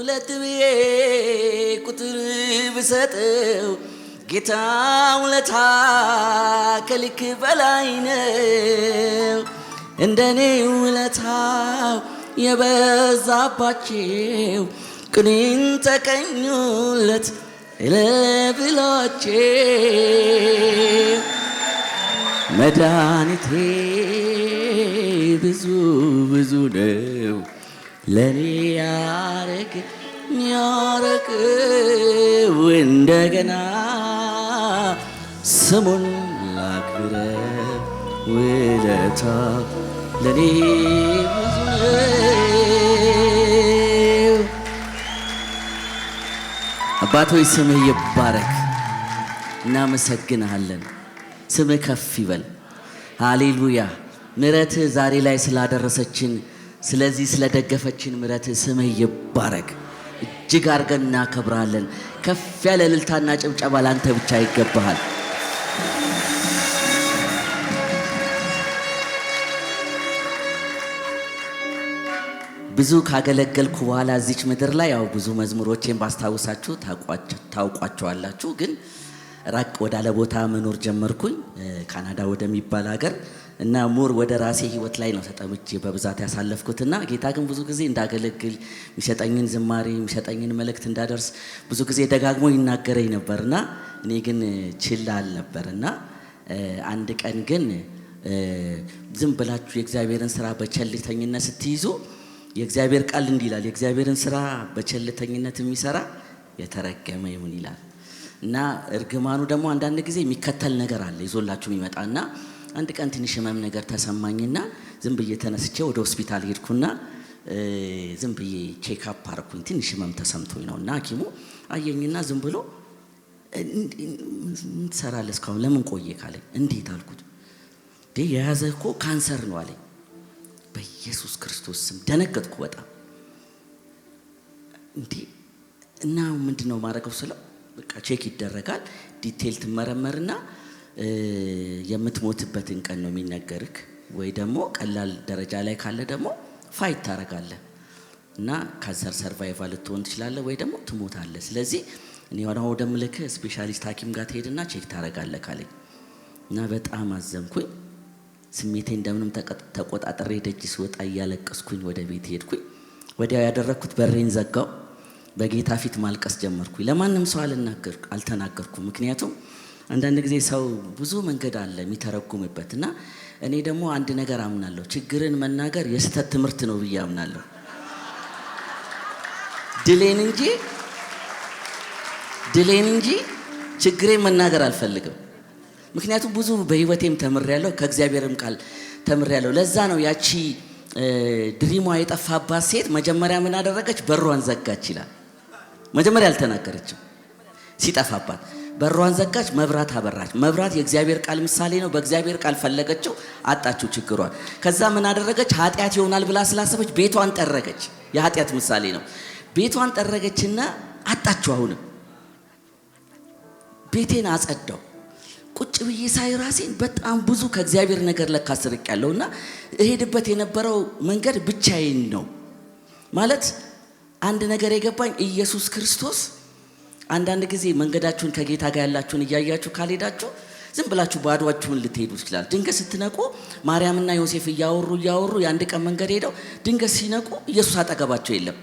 ሁለት ብዬ ቁጥር ብሰጠው ጌታ ውለታ ከልክ በላይ ነው። እንደኔ ውለታው የበዛባቸው ቅኔን ተቀኙለት ለብሎቼ መድኃኒቴ ብዙ ብዙ ነው ለኔ ያረገው እንደገና ስሙን ላክብረው ውለታ ለኔ ብዙ ነው። አባቶይ ስምህ ይባረክ። እናመሰግንሃለን። ስምህ ከፍ ይበል። ሃሌሉያ። ምሕረትህ ዛሬ ላይ ስላደረሰችን ስለዚህ ስለደገፈችን ምሕረትህ ስምህ ይባረክ። እጅግ አድርገን እናከብራለን። ከፍ ያለ እልልታና ጭብጨባ ላንተ ብቻ ይገባሃል። ብዙ ካገለገልኩ በኋላ እዚች ምድር ላይ ያው ብዙ መዝሙሮቼን ባስታውሳችሁ ታውቋቸዋላችሁ። ግን ራቅ ወዳለ ቦታ መኖር ጀመርኩኝ፣ ካናዳ ወደሚባል ሀገር እና ሙር ወደ ራሴ ህይወት ላይ ነው ተጠምቼ በብዛት ያሳለፍኩትና ጌታ ግን ብዙ ጊዜ እንዳገለግል የሚሰጠኝን ዝማሬ የሚሰጠኝን መልእክት እንዳደርስ ብዙ ጊዜ ደጋግሞ ይናገረኝ ነበርና እኔ ግን ችላ አልነበርና አንድ ቀን ግን ዝም ብላችሁ የእግዚአብሔርን ስራ በቸልተኝነት ስትይዙ የእግዚአብሔር ቃል እንዲህ ይላል፣ የእግዚአብሔርን ስራ በቸልተኝነት የሚሰራ የተረገመ ይሁን ይላል። እና እርግማኑ ደግሞ አንዳንድ ጊዜ የሚከተል ነገር አለ ይዞላችሁ የሚመጣና አንድ ቀን ትንሽ ህመም ነገር ተሰማኝና ዝም ብዬ ተነስቼ ወደ ሆስፒታል ሄድኩና ዝም ብዬ ቼክ አፕ አርኩኝ። ትንሽ ህመም ተሰምቶኝ ነውና ሐኪሙ አየኝና ዝም ብሎ ምን ትሰራለህ እስካሁን ለምን ቆየ ካለኝ፣ እንዴት አልኩት። የያዘህ እኮ ካንሰር ነው አለኝ። በኢየሱስ ክርስቶስ ስም ደነገጥኩ በጣም። እና ምንድነው ማድረገው ስለው በቃ ቼክ ይደረጋል፣ ዲቴል ትመረመርና የምትሞትበትን ቀን ነው የሚነገርክ፣ ወይ ደግሞ ቀላል ደረጃ ላይ ካለ ደግሞ ፋይት ታረጋለህ እና ካንሰር ሰርቫይቫል ልትሆን ትችላለህ ወይ ደግሞ ትሞታለህ። ስለዚህ እኔ ወደ ምልክህ ስፔሻሊስት ሐኪም ጋር ትሄድና ቼክ ታረጋለህ ካለኝ እና በጣም አዘንኩኝ። ስሜቴ እንደምንም ተቆጣጥሬ ደጅ ስወጣ እያለቀስኩኝ ወደ ቤት ሄድኩኝ። ወዲያው ያደረኩት በሬን ዘጋው፣ በጌታ ፊት ማልቀስ ጀመርኩኝ። ለማንም ሰው አልተናገርኩም። ምክንያቱም አንዳንድ ጊዜ ሰው ብዙ መንገድ አለ የሚተረጉምበት እና እኔ ደግሞ አንድ ነገር አምናለሁ፣ ችግርን መናገር የስተት ትምህርት ነው ብዬ አምናለሁ። ድሌን እንጂ ችግሬን መናገር አልፈልግም። ምክንያቱም ብዙ በህይወቴም ተምሬያለሁ፣ ከእግዚአብሔርም ቃል ተምሬያለሁ። ለዛ ነው ያቺ ድሪሟ የጠፋባት ሴት መጀመሪያ ምን አደረገች? በሯን ዘጋች ይላል። መጀመሪያ አልተናገረችም። ሲጠፋባት በሯን ዘጋች፣ መብራት አበራች። መብራት የእግዚአብሔር ቃል ምሳሌ ነው። በእግዚአብሔር ቃል ፈለገችው፣ አጣችው ችግሯን። ከዛ ምን አደረገች? ኃጢአት ይሆናል ብላ ስላሰበች ቤቷን ጠረገች። የኃጢአት ምሳሌ ነው። ቤቷን ጠረገችና አጣችው። አሁንም ቤቴን አጸዳው። ቁጭ ብዬ ሳይ ራሴን በጣም ብዙ ከእግዚአብሔር ነገር ለካ ስርቅ ያለውና እሄድበት የነበረው መንገድ ብቻዬን ነው ማለት አንድ ነገር የገባኝ ኢየሱስ ክርስቶስ አንዳንድ ጊዜ መንገዳችሁን ከጌታ ጋር ያላችሁን እያያችሁ ካልሄዳችሁ ዝም ብላችሁ ባዷችሁን ልትሄዱ ይችላል። ድንገት ስትነቁ ማርያምና ዮሴፍ እያወሩ የአንድ ቀን መንገድ ሄደው ድንገት ሲነቁ ኢየሱስ አጠገባቸው የለም።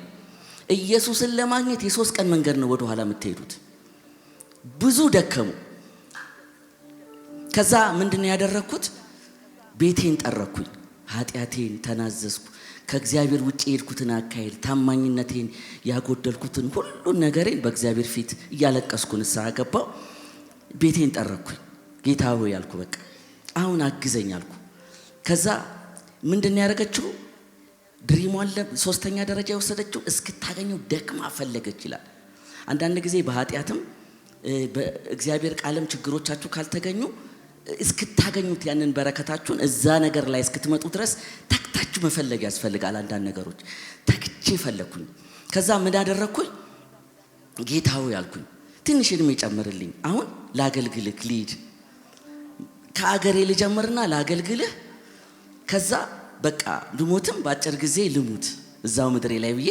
ኢየሱስን ለማግኘት የ3 ቀን መንገድ ነው ወደ ኋላ የምትሄዱት። ብዙ ደከሙ። ከዛ ምንድነው ያደረኩት? ቤቴን ጠረኩኝ፣ ኃጢአቴን ተናዘዝኩ፣ ከእግዚአብሔር ውጪ የሄድኩትን አካሄድ፣ ታማኝነቴን ያጎደልኩትን ሁሉን ነገሬን በእግዚአብሔር ፊት እያለቀስኩ ንስሐ ገባሁ። ቤቴን ጠረኩኝ። ጌታ ሆይ ያልኩ፣ በቃ አሁን አግዘኝ አልኩ። ከዛ ምንድነው ያደረገችው? ድሪሟን 3ኛ ደረጃ የወሰደችው እስክታገኘው ደክማ ፈለገች ይላል። አንዳንድ ጊዜ በኃጢአትም በእግዚአብሔር ቃልም ችግሮቻችሁ ካልተገኙ እስክታገኙት ያንን በረከታችሁን እዛ ነገር ላይ እስክትመጡ ድረስ ተክታችሁ መፈለግ ያስፈልጋል። አንዳንድ ነገሮች ተክቼ ፈለኩኝ። ከዛ ምን አደረኩኝ? ጌታ ሆይ ያልኩኝ፣ ትንሽ እድሜ ጨምርልኝ፣ አሁን ላገልግልህ፣ ልሂድ ከአገሬ ልጀምርና ላገልግልህ፣ ከዛ በቃ ልሞትም በአጭር ጊዜ ልሙት እዛው ምድሬ ላይ ብዬ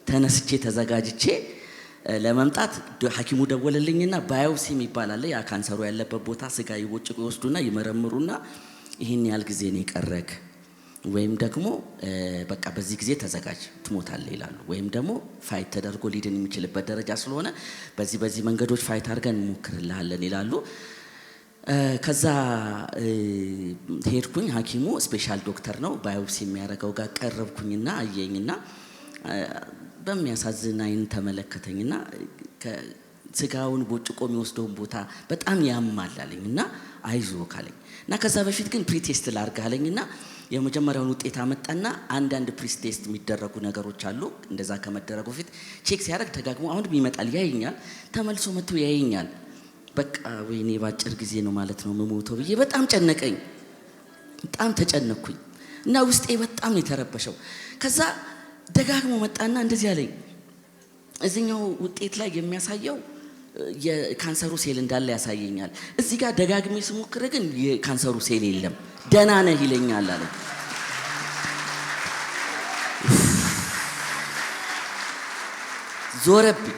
ተነስቼ ተዘጋጅቼ ለመምጣት ሐኪሙ ደወለልኝና ባዮፕሲ ይባላል ያ ካንሰሩ ያለበት ቦታ ስጋ ይቦጭቁ ይወስዱና ይመረምሩና ይሄን ያህል ጊዜ ነው ይቀረክ ወይም ደግሞ በቃ በዚህ ጊዜ ተዘጋጅ ትሞታለህ ይላሉ ወይም ደግሞ ፋይት ተደርጎ ሊድን የሚችልበት ደረጃ ስለሆነ በዚህ መንገዶች ፋይት አድርገን እንሞክርልሃለን ይላሉ። ከዛ ሄድኩኝ ሐኪሙ ስፔሻል ዶክተር ነው ባዮፕሲ የሚያደርገው ጋር ቀረብኩኝና አየኝና በሚያሳዝን አይን ተመለከተኝና ስጋውን ቦጭቆ የሚወስደውን ቦታ በጣም ያማል አለኝና አይዞህ ካለኝ እና ከዛ በፊት ግን ፕሪቴስት ላርጋለኝና የመጀመሪያውን ውጤት አመጣና አንዳንድ ፕሪቴስት የሚደረጉ ነገሮች አሉ እንደዛ ከመደረጉ በፊት ቼክ ሲያደርግ ተጋግሞ አሁንም ይመጣል ያየኛል ተመልሶ መጥቶ ያየኛል በቃ ወይኔ ባጭር ጊዜ ነው ማለት ነው መሞተው ብዬ በጣም ጨነቀኝ በጣም ተጨነኩኝ እና ውስጤ በጣም የተረበሸው ከዛ ደጋግሞ መጣና እንደዚህ አለኝ እዚህኛው ውጤት ላይ የሚያሳየው የካንሰሩ ሴል እንዳለ ያሳየኛል እዚህ ጋር ደጋግሜ ስሞክር ግን የካንሰሩ ሴል የለም ደህና ነህ ይለኛል አለ ዞረብኝ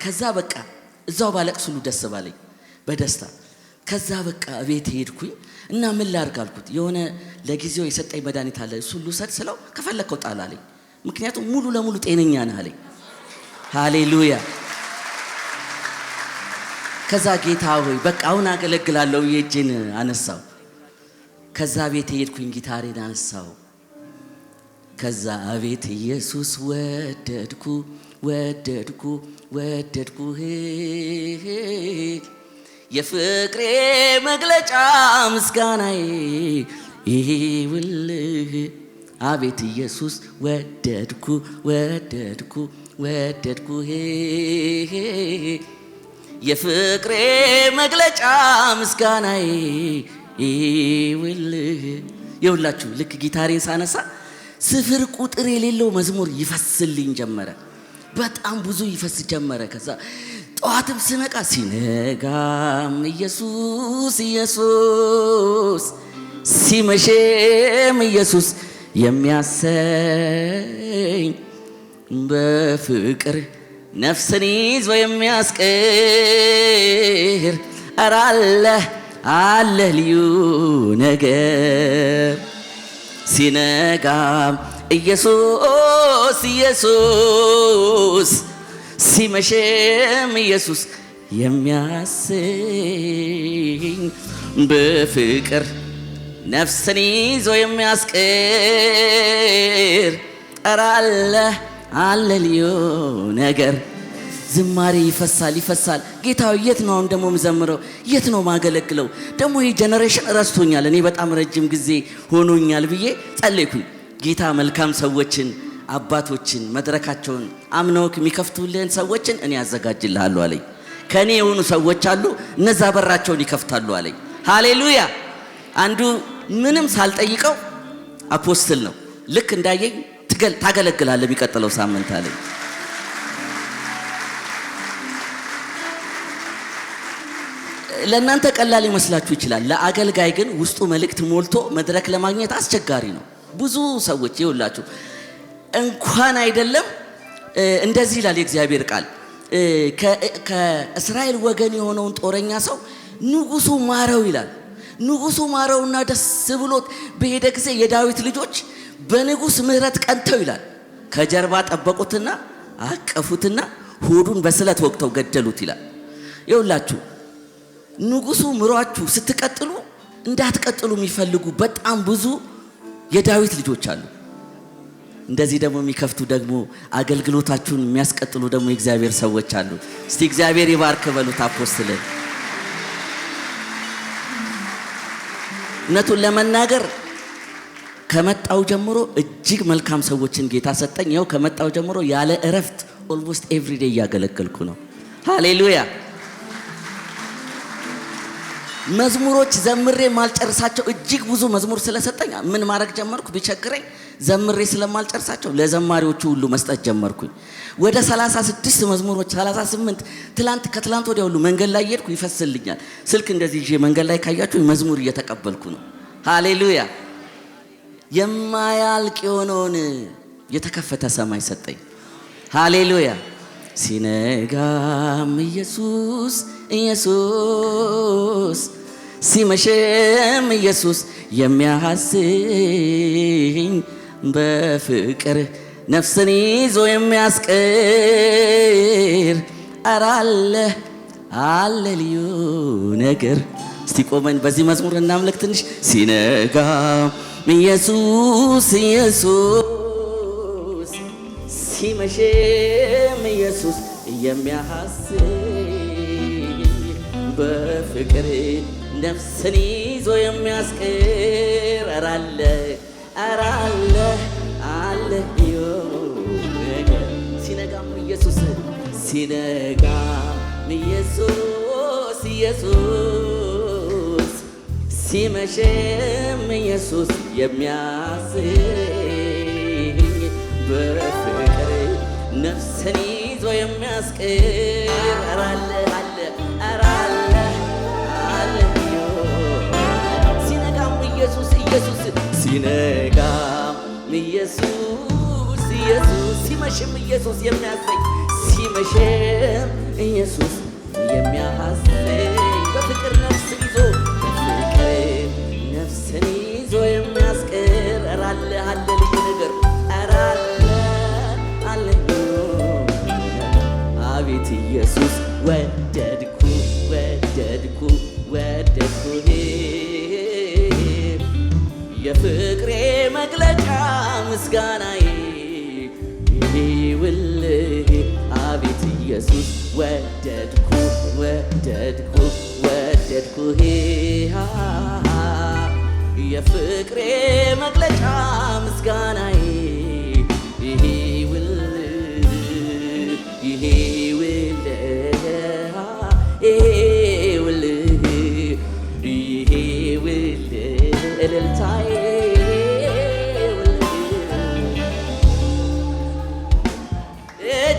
ከዛ በቃ እዛው ባለቅስሉ ደስ ባለኝ በደስታ ከዛ በቃ ቤት ሄድኩኝ እና ምን ላድርግ አልኩት የሆነ ለጊዜው የሰጠኝ መድኃኒት አለ እሱን ልውሰድ ስለው ከፈለከው ጣል አለኝ ምክንያቱም ሙሉ ለሙሉ ጤነኛ ነህ አለኝ ሃሌሉያ ከዛ ጌታ ሆይ በቃ አሁን አገለግላለሁ የእጄን አነሳው ከዛ ቤት ሄድኩኝ ጊታሬን አነሳው ከዛ አቤት ኢየሱስ ወደድኩ የፍቅሬ መግለጫ ምስጋናዬ ይውልህ አቤት ኢየሱስ ወደድኩ የፍቅሬ መግለጫ ምስጋናዬ ይውልህ ይውላችሁ ልክ ጊታሬን ሳነሳ ስፍር ቁጥር የሌለው መዝሙር ይፈስልኝ ጀመረ በጣም ብዙ ይፈስ ጀመረ ከዛ ጠዋትም ስነቃ ሲነጋም ኢየሱስ ሲመሽም ኢየሱስ የሚያሰኝ በፍቅር ነፍስን ይዞ የሚያስቀር ኧረ አለ ልዩ ነገር ሲነጋም ኢየሱስ ሲመሽም ኢየሱስ የሚያሰኝ በፍቅር ነፍስን ይዞ የሚያስቀር ኧረ አለ ልዩ ነገር ዝማሬ ይፈሳል ጌታው የት ነው አሁን ደግሞ የምዘምረው የት ነው ማገለግለው ደግሞ ይሄ ጄነሬሽን ረስቶኛል እኔ በጣም ረጅም ጊዜ ሆኖኛል ብዬ ጸለይኩኝ ጌታ መልካም ሰዎችን አባቶችን መድረካቸውን አምነውክ የሚከፍቱልህን ሰዎችን እኔ አዘጋጅልሃለሁ አለኝ ከኔ የሆኑ ሰዎች አሉ እነዛ በራቸውን ይከፍታሉ አለኝ ሃሌሉያ አንዱ ምንም ሳልጠይቀው አፖስትል ነው ልክ እንዳየኝ ታገለግላለህ የሚቀጥለው ሳምንት አለኝ ለእናንተ ቀላል ይመስላችሁ ይችላል ለአገልጋይ ግን ውስጡ መልእክት ሞልቶ መድረክ ለማግኘት አስቸጋሪ ነው ብዙ ሰዎች ይውላችሁ እንኳን አይደለም እንደዚህ ይላል የእግዚአብሔር ቃል ከእስራኤል ወገን የሆነውን ጦረኛ ሰው ንጉሱ ማረው ይላል ንጉሱ ማረውና ደስ ብሎት በሄደ ጊዜ የዳዊት ልጆች በንጉስ ምህረት ቀንተው ይላል ከጀርባ ጠበቁትና አቀፉትና ሆዱን በስለት ወቅተው ገደሉት ይላል ይውላችሁ ንጉሱ ምሯችሁ ስትቀጥሉ እንዳትቀጥሉ የሚፈልጉ በጣም ብዙ የዳዊት ልጆች አሉ እንደዚህ ደግሞ የሚከፍቱ ደግሞ አገልግሎታችሁን የሚያስቀጥሉ ደግሞ የእግዚአብሔር ሰዎች አሉ እስቲ እግዚአብሔር ይባርክ በሉት አፖስትልን እውነቱን ለመናገር ከመጣው ጀምሮ እጅግ መልካም ሰዎችን ጌታ ሰጠኝ ያው ከመጣው ጀምሮ ያለ እረፍት ኦልሞስት ኤቭሪ ዴይ ያገለግልኩ ነው ሃሌሉያ መዝሙሮች ዘምሬ ማልጨርሳቸው እጅግ ብዙ መዝሙር ስለሰጠኝ ምን ማድረግ ጀመርኩ ቢቸግረኝ ዘምሬ ስለማልጨርሳቸው ለዘማሪዎቹ ሁሉ መስጠት ጀመርኩኝ ወደ 36 መዝሙሮች 38 ከትላንት ወዲያ ሁሉ መንገድ ላይ ሄድኩ ይፈስልኛል ስልክ እንደዚህ ይዤ መንገድ ላይ ካያችሁ መዝሙር እየተቀበልኩ ነው ሃሌሉያ የማያልቅ የሆነውን የተከፈተ ሰማይ ሰጠኝ ሃሌሉያ። ሲነጋም ኢየሱስ ኢየሱስ ሲመሽም ኢየሱስ የሚያሐስኝ በፍቅር ነፍስን ይዞ የሚያስቀር ኧረ አለ ልዩ ነገር። እስቲ ቆመን በዚህ መዝሙር እናምልክ ትንሽ። ሲነጋም ኢየሱስ ኢየሱስ ሲመሽም ኢየሱስ የሚያሐስኝ በፍቅር ነፍስን ይዞ የሚያስቀር ኧረ አለ ልዩ ነገር። ሲነጋም ኢየሱስ ሲነጋም ኢየሱስ ኢየሱስ ሲመሽም ኢየሱስ የሚያስኝ በፍቅር ነፍስን ይዞ የሚያስቀር ኧረ አለ ሲነጋም ኢየሱስ ኢየሱስ ሲነጋም ኢየሱስ ኢየሱስ ሲመሽም ኢየሱስ የሚያሰኝ ሲመሽም ኢየሱስ የሚያሐስኝ በፍቅር ነፍስን ይዞ የሚያስቀር ኧረ አለ ልዩ ነገር ኧረ አለ አቤት ኢየሱስ ወደድኩ የፍቅሬ መግለጫ ምስጋናዬ ይውልህ አቤት ኢየሱስ ወደድኩ የፍቅሬ መግለጫ ምስጋናዬ እልልታዬ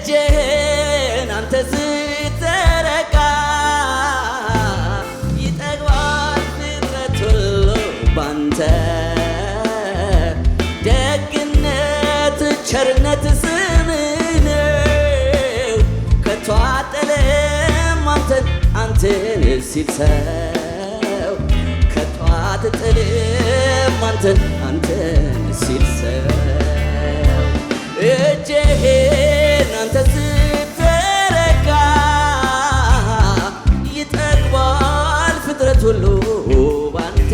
እጄን አንተ ስትዘረጋ ይጠግባል ፍጥረት ሁሉ ባንተ ደግነት ቸርነት ስምህ ነው ከቶ አጥልም አንተን ሲል ሰው ከቶ አትጥልም አንተን ሲል ሰው እጄን አንተ ስትዘረጋ ይጠግባል ፍጥረት ሁሉ ባንተ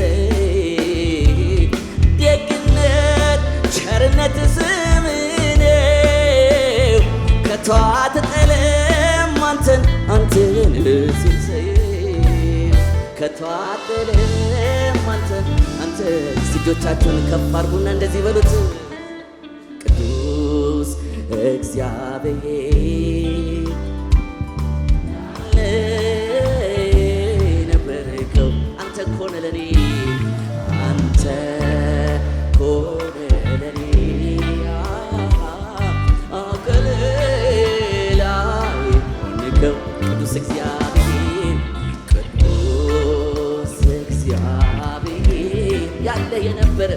ደግነት ቸርነት ስምህ ነው ከቶ አትጥልም አንተን ሲል ሰው ከቶ አትጥልም አንተን እጆቻችሁን ከፍ አድርጉና እንደዚህ በሉት። ቅዱስ እግዚአብሔር ነበርከው አንተ ኮነ ለኔ ከሌላይ ሆንከው ቅዱስ እግዚአብሔር ያለ የነበረ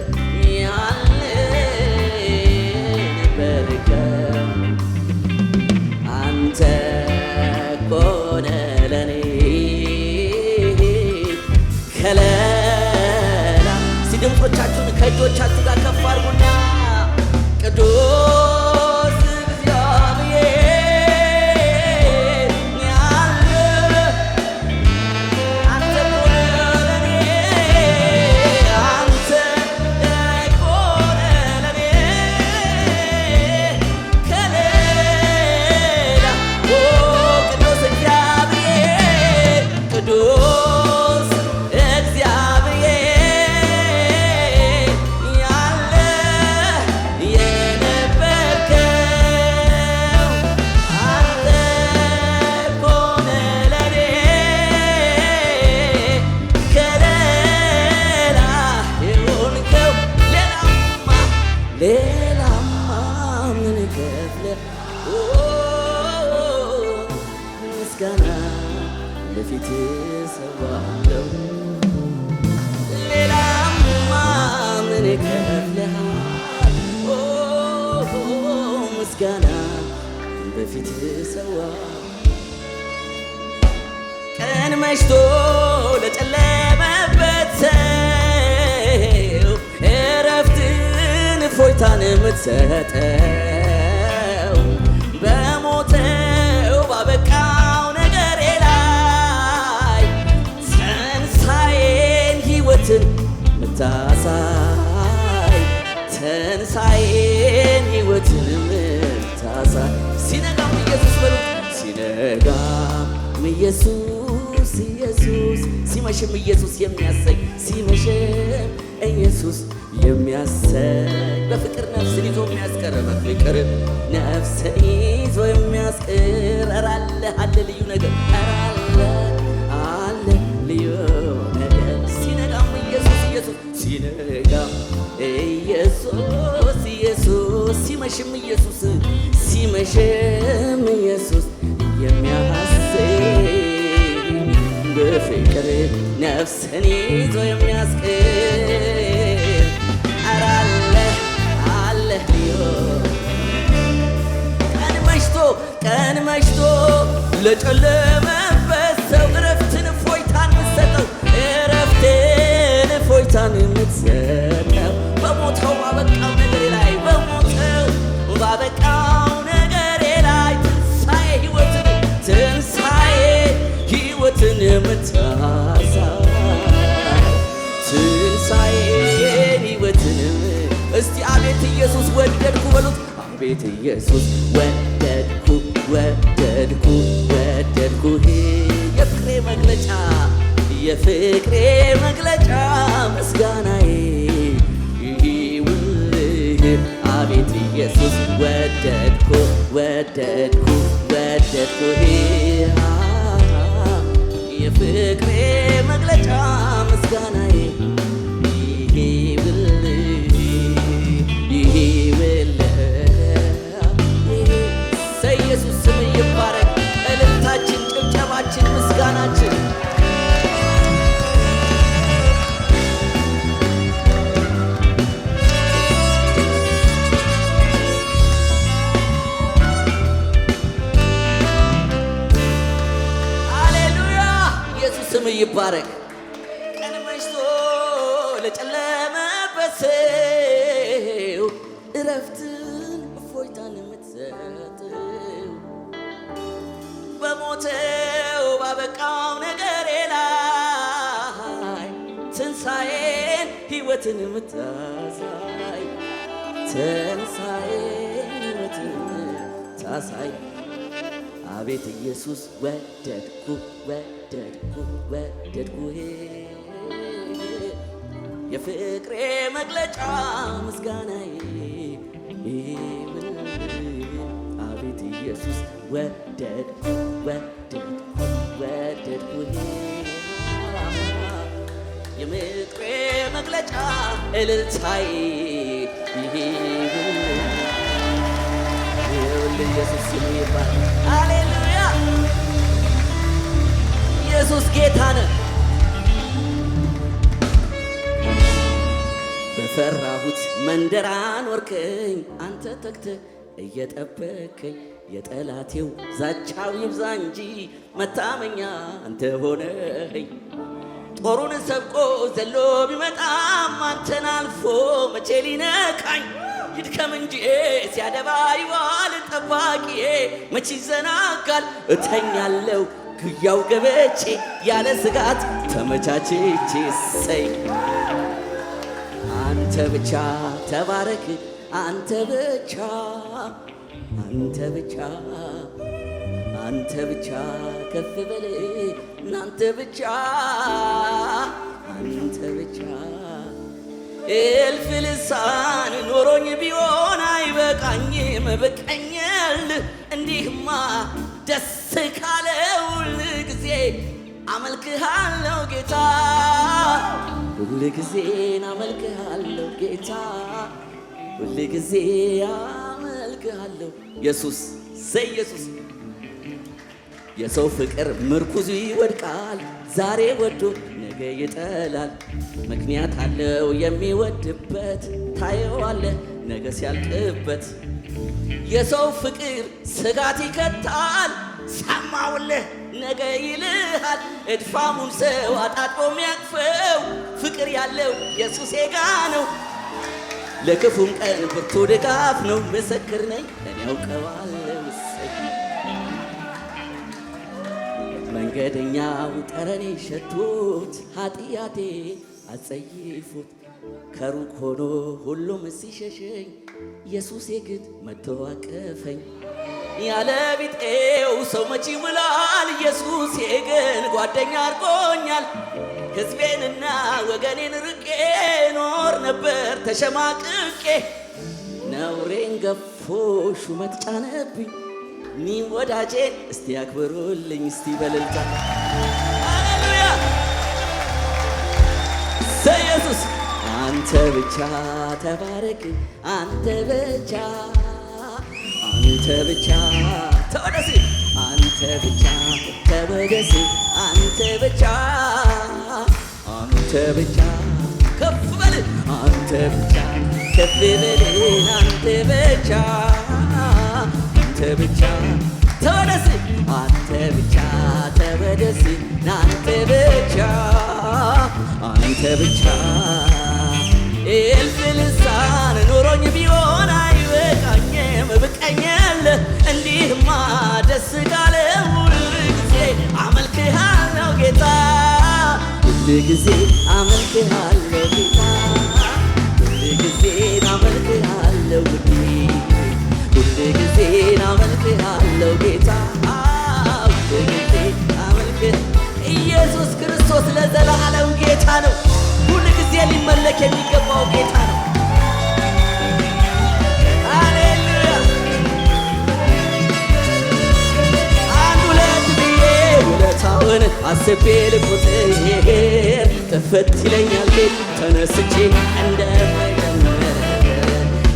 አንተ ኮነ ለኔ ከለላ። ድምፆቻችሁን ከእጆቻችሁ ጋር ከፍ አድርጉና ቅዱስ እግዚአብሔር ያለ አንተ ኮነ ለኔ ከሌላ ቅዱስ እግዚአብሔር ያለ የነበርከው አንተ ኮነ ለኔ ከሌላ የሆንከው ሌላማ ምን ከፍለህ ምስጋና በፊትህ እሰዋለሁ ሌላማ ምን ከፍለሃል ምስጋና በፊት ሰዋ ቀን መሽቶ ለጨለመበት ሰው እረፍትን እፎይታን የምትሰጠው በሞተው ባበቃው ነገሬ ላይ ትንሣኤን ሕይወትን ምታሳይ ትንሣኤን ሕይወትን ምታሳይ ሲነጋም ኢየሱስ በሉት ሲነጋም ኢየሱስ ኢየሱስ ሲመሽም ኢየሱስ የሚያሰኝ ሲመሽም ኢየሱስ የሚያሰኝ በፍቅር ነፍስን ይዞ የሚያስቀር በፍቅር ነፍስን ይዞ የሚያስቀር ኧረ አለ አለ ልዩ ነገር ኧረ አለ አለ ልዩ ነገር ሲነጋም ኢየሱስ ኢየሱስ ሲነጋም ኢየሱስ ኢየሱስ ሲመሽም ኢየሱስ ሲመሽም ኢየሱስ የሚያሰኝ በፍቅር ነፍስን ይዞ የሚያስቀር ኧረ አለ አለ ልዩ ቀን መሽቶ ለጨለመበት ሰው እረፍትን እፎይታን የምትሰጠው እረፍትን እፎይታን የምትሰጠው በሞተው ባበቃው ነገሬ ላይ በሞተው ባበቃው ነገሬ ላይ ትንሣኤ ሕይወትን የምታሳይ ትንሣኤን ሕይወትን እስቲ አቤት ኢየሱስ ወደድኩ በሉት አቤት ኢየሱስ ወደድኩ ወደድኩ ወደድኩ የፍቅሬ መግለጫ ምስጋናዬ ይውልህ አቤት ኢየሱስ ወደድኩ ወደድኩ ወደድኩ የፍቅሬ መግለጫ ምስጋናዬ ኢየሱስ ስም ይባረክ። እልልታችን፣ ጭብጨባችን፣ ምስጋናችን ሃሌሉያ። ኢየሱስ ስም ይባረክ። ቀን መሽቶ ለጨለመበት ሰው እረፍትን እፎይታን የምትሰጠው በሞተው ባበቃው ነገሬ ላይ ትንሣኤን ሕይወትን የምታሳይ ትንሣኤን ሕይወትን የምታሳይ አቤት ኢየሱስ ወደድኩ ወደድኩ ወደድኩ የፍቅሬ መግለጫ ምስጋናዬ አቤት ኢየሱስ ወደድኩ ወደድኩ ወደድኩ የፍቅሬ መግለጫ እልልታዬ ኢየሱስ ይባል። ሃሌሉያ። ኢየሱስ ጌታ ነው። በፈራሁት መንደር አኖርከኝ አንተ ተግተህ እየጠበከኝ የጠላቴው ዛቻው ይብዛ እንጂ መታመኛ አንተ ሆነኝ። ጦሩን ሰብቆ ዘሎ ቢመጣም አንተን አልፎ መቼ ሊነካኝ ይድከም እንጂ ሲያደባ ይዋል ጠባቂዬ መቼ ይዘናጋል እተኛለሁ ጉያው ገበቼ ያለ ስጋት ተመቻቼቼ ሰይ አንተ ብቻ ተባረክ አንተ ብቻ አንተ ብቻ ከፍ በል እናንተ ብቻ እልፍ ልሳን ኖሮኝ ቢሆን አይበቃኝም በቀኛል እንዲህማ ደስ ካለው ሁልጊዜ አመልክሃለሁ ጌታ ሁልጊዜ አመልክሃለሁ ጌታ ሁልጊዜ አመልክሃለሁ ኢየሱስ ሰይ ኢየሱስ የሰው ፍቅር ምርኩዙ ይወድቃል ዛሬ ወዶ ነገ ይጠላል ምክንያት አለው የሚወድበት ታየዋለህ ነገ ሲያልቅበት የሰው ፍቅር ስጋት ይከታል። ሰማውልህ ነገ ይልሃል። እድፋሙን ሰው አጣጥቦ የሚያቅፈው ፍቅር ያለው ኢየሱሴ ጋ ነው። ለክፉም ቀን ብርቱ ድጋፍ ነው። ምስክር ነኝ እኔ ያውቀዋለሁ። መንገደኛው ጠረኔ ሸቶት ኃጢአቴ አጸይፎት ከሩቅ ሆኖ ሁሉም ሲሸሸኝ ኢየሱሴ ግን መጥቶ አቀፈኝ። ያለ ቢጤው ሰው መቼ ይውላል? ኢየሱሴ ግን ጓደኛ አድርጎኛል። ሕዝቤንና ወገኔን ርቄ ኖር ነበር ተሸማቅቄ። ነውሬን ገፎ ሹመት ጫነብኝ። እኔም ወዳጄን እስቲ ያክብሩልኝ እስቲ በልልታ ሃሌሉያ ኢየሱስ። አንተ ብቻ ተባረክ፣ አንተ ብቻ አንተ ብቻ ተወደስ፣ አንተ ብቻ ተወደስ፣ አንተ ብቻ አንተ ብቻ ከፍ በል፣ አንተ ብቻ ከፍ በል፣ አንተ ብቻ አንተ ብቻ ተወደስ፣ አንተ ብቻ ተወደስ፣ አንተ ብቻ አንተ ብቻ። እልፍ ልሳን ኖሮኝ ቢሆን አይበቃኝም፣ ብቀኛለህ እንዲህማ ደስ ካለ ሁል ጊዜ አመልክሃለሁ ጌታ፣ ሁል ጊዜ አመልክሃለሁ ጌታ፣ ሁል ጊዜ አመልክሃለሁ ውዴ፣ ሁል ጊዜ አመልክሃለሁ ጌታ፣ ሁል ጊዜ አመልክህ ኢየሱስ ክርስቶስ ለዘላለም ጌታ ነው። ሁል ጊዜ ሊመለክ የሚገባው ጌታ ነው። ሃሌሉያ። አንድ ሁለት ብዬ ውለታውን አስቤ ልቁጥር ክፍት ይለኛል ቤት ተነስቼ እንደማይጀምር።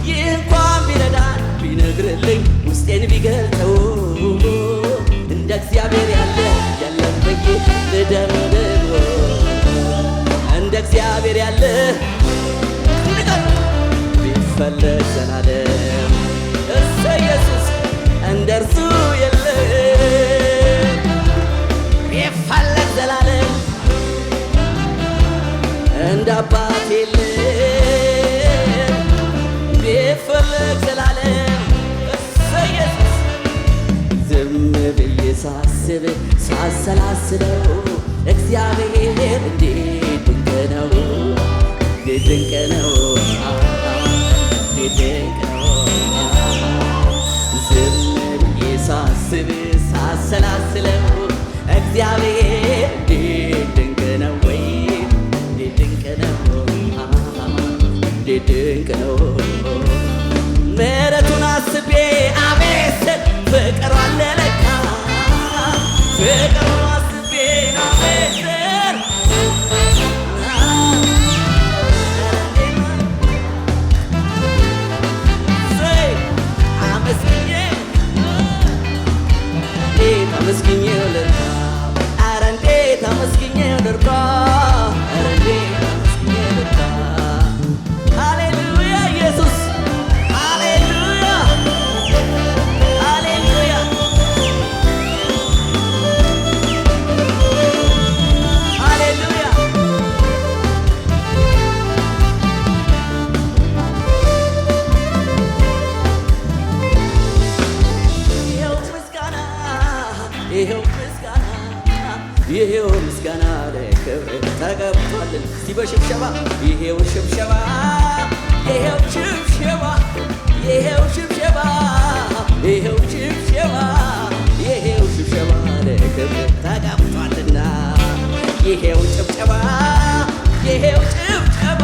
ይህ እንኳን ቢረዳን ቢነግርልኝ ውስጤን ቢገልጠው እንደ እግዚአብሔር ያለ የለም ብዬ ልደምድመው። እንደ እግዚአብሔር ያለ ቢፈለግ ዘላለም እሰ ኢየሱስ እንደ እርሱ የለም። ቢፈለግ ዘላለም እንደ አባት የለም። ቢፈለግ ዘላለም እሰ ኢየሱስ። ዝም ብዬ ሳስብ ሳሰላስለው እግዚአብሔር እንዴት ድንቅ ነው፣ እንዴት ድንቅ ነው፣ እንዴት ድንቅ ነው። ዝም ብዬ ሳስብ ሳሰላስለው እግዚአብሔር እንዴት ድንቅ ነው፣ ወይ እንዴት ድንቅ ነው፣ እንዴት ድንቅ ነው። ምሕረቱን አስቤ አቤት ፍቅሩ አለ ለካ፣ ፍቅሩን አስቤ አቤት አመስግኜው ልርካ፣ ኧረ እንዴት አመስግኜው ልርካ፣ ኧረ እንዴት አመስግኜው ልርካ። ሃሌሉያ ኢየሱስ ሃሌሉያ ሃሌሉያ ሃሌሉያ። ይሄው ምስጋና ለክብር ተገብቷልን። እስቲ በሽብሸባ ይሄው ሽብሸባ ይሄው ሽብሸባ ይሄው ሽብሸባ ይሄው ሽብሸባ ይሄው ሽብሸባ ለክብር ተገብቷልና ይሄው ጭብጨባ ይሄው ጭብጨባ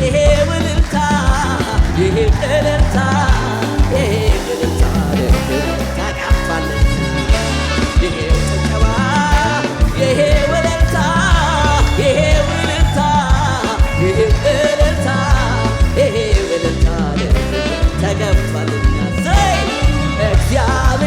ይሄው እልልታ ይሄው እልልታ ይሄው እልልታ ለክብር ተገብቷልና ይሄው ጭብጨባ ይሄው እልልታ ይሄው እልልታ ይሄው እልልታ ይሄው እልልታ ተገብቷልና እግዚአብሔር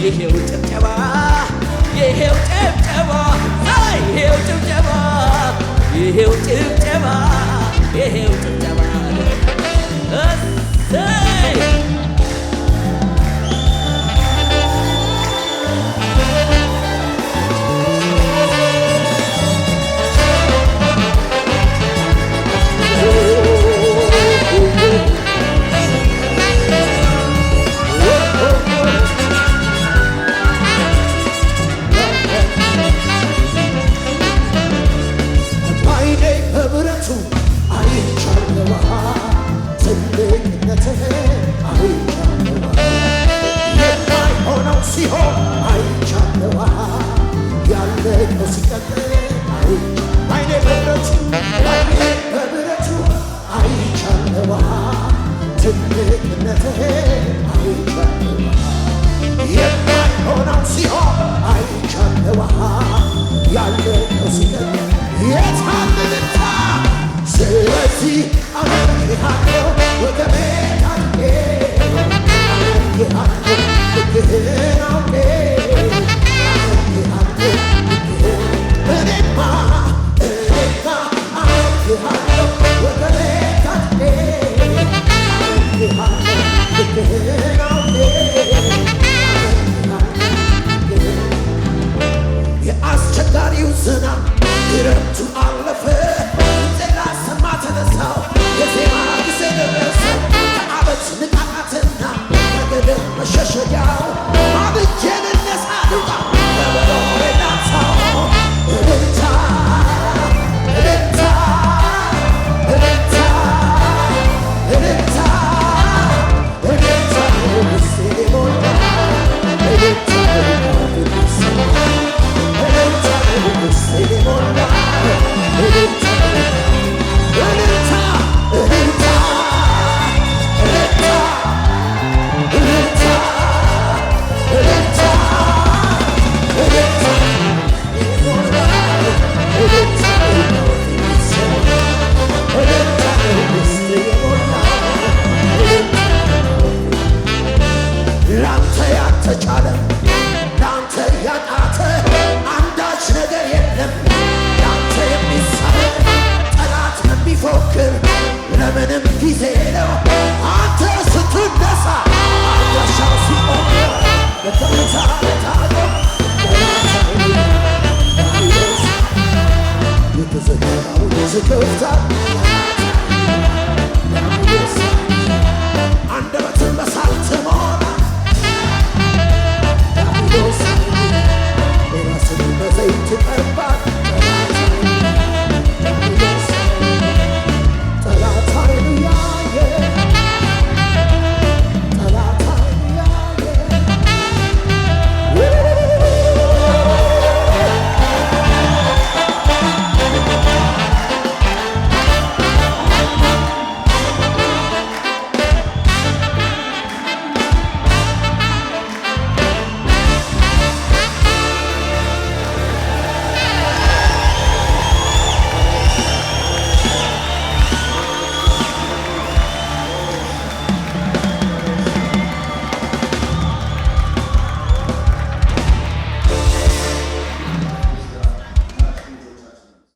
ይሄው ጭብጨባ ይሄው ጭብጨባ ይሄው ጭብጨባ ይሄው ጭብጨባ ይሄው ጭብጨባ እሰይ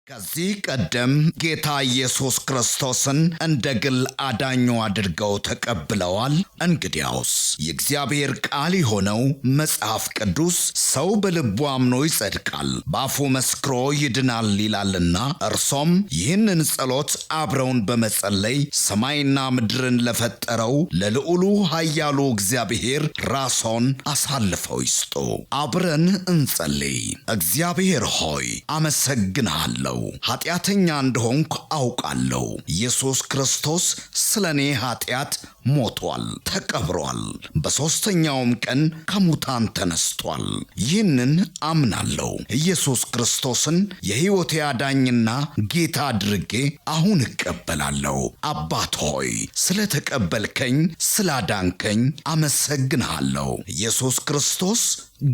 ከዚህ ቀደም ጌታ ኢየሱስ ክርስቶስን እንደ ግል አዳኙ አድርገው ተቀብለዋል? እንግዲያውስ የእግዚአብሔር ቃል የሆነው መጽሐፍ ቅዱስ ሰው በልቡ አምኖ ይጸድቃል፣ በአፉ መስክሮ ይድናል ይላልና እርሶም ይህንን ጸሎት አብረውን በመጸለይ ሰማይና ምድርን ለፈጠረው ለልዑሉ ኃያሉ እግዚአብሔር ራስዎን አሳልፈው ይስጡ። አብረን እንጸልይ። እግዚአብሔር ሆይ አመሰግንሃለሁ። ኃጢአተኛ እንደሆንኩ አውቃለሁ። ኢየሱስ ክርስቶስ ስለኔ ኃጢአት ሞቷል፣ ተቀብሯል፣ በሦስተኛውም ቀን ከሙታን ተነስቷል። ይህንን አምናለሁ። ኢየሱስ ክርስቶስን የሕይወቴ አዳኝና ጌታ አድርጌ አሁን እቀበላለሁ። አባት ሆይ ስለተቀበልከኝ፣ ስላዳንከኝ አመሰግንሃለሁ። ኢየሱስ ክርስቶስ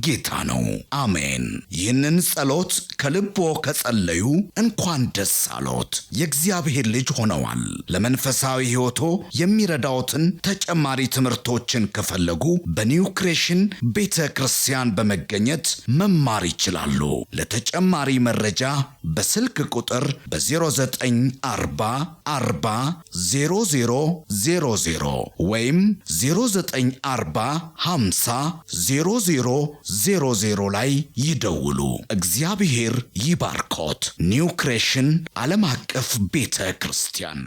ጌታ ነው። አሜን። ይህንን ጸሎት ከልቦ ከጸለዩ እንኳን ደስ አሎት፣ የእግዚአብሔር ልጅ ሆነዋል። ለመንፈሳዊ ሕይወቶ የሚረዳዎትን ተጨማሪ ትምህርቶችን ከፈለጉ በኒው ክሬሽን ቤተ ክርስቲያን በመገኘት መማር ይችላሉ። ለተጨማሪ መረጃ በስልክ ቁጥር በ0940 40 0000 ወይም 0940 50 0000 ላይ ይደውሉ። እግዚአብሔር ይባርኮት። ኒው ክሬሽን ዓለም አቀፍ ቤተ ክርስቲያን።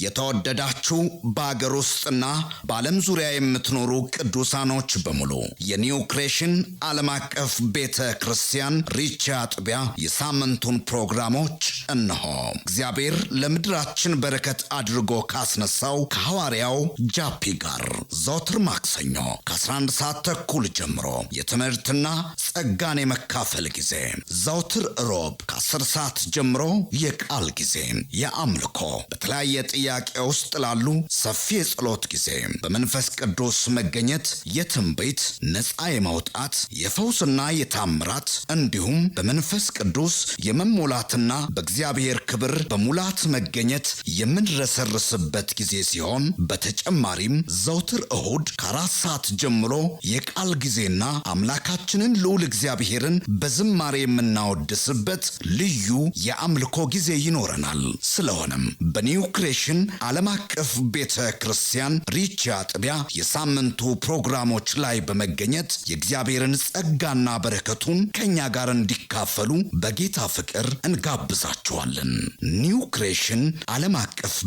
የተወደዳችሁ በአገር ውስጥና በዓለም ዙሪያ የምትኖሩ ቅዱሳኖች በሙሉ የኒው ክሬሽን ዓለም አቀፍ ቤተ ክርስቲያን ሪቻ አጥቢያ የሳምንቱን ፕሮግራሞች እነሆ። እግዚአብሔር ለምድራችን በረከት አድርጎ ካስነሳው ከሐዋርያው ጃፒ ጋር ዘወትር ማክሰኞ ከ11 ሰዓት ተኩል ጀምሮ የትምህርትና ጸጋን የመካፈል ጊዜ፣ ዘወትር ሮብ ከ10 ሰዓት ጀምሮ የቃል ጊዜ፣ የአምልኮ በተለያየ ጥያቄ ውስጥ ላሉ ሰፊ የጸሎት ጊዜ፣ በመንፈስ ቅዱስ መገኘት የትንቢት ነፃ የማውጣት የፈውስና የታምራት እንዲሁም በመንፈስ ቅዱስ የመሞላትና በእግዚአብሔር ክብር በሙላት መገኘት የምንረሰርስበት ጊዜ ሲሆን በተጨማሪም ዘውትር እሁድ ከ4 ሰዓት ጀምሮ የቃል ጊዜና አምላካችንን ልዑል እግዚአብሔርን በዝማሬ የምናወድስበት ልዩ የአምልኮ ጊዜ ይኖረናል። ስለሆነም በኒው ክሬሽን ዓለም አቀፍ ቤተ ክርስቲያን ሪቻ አጥቢያ የሳምንቱ ፕሮግራሞች ላይ በመገኘት የእግዚአብሔርን ጸጋና በረከቱን ከኛ ጋር እንዲካፈሉ በጌታ ፍቅር እንጋብዛችኋለን። ኒው ክሬሽን ዓለም አቀፍ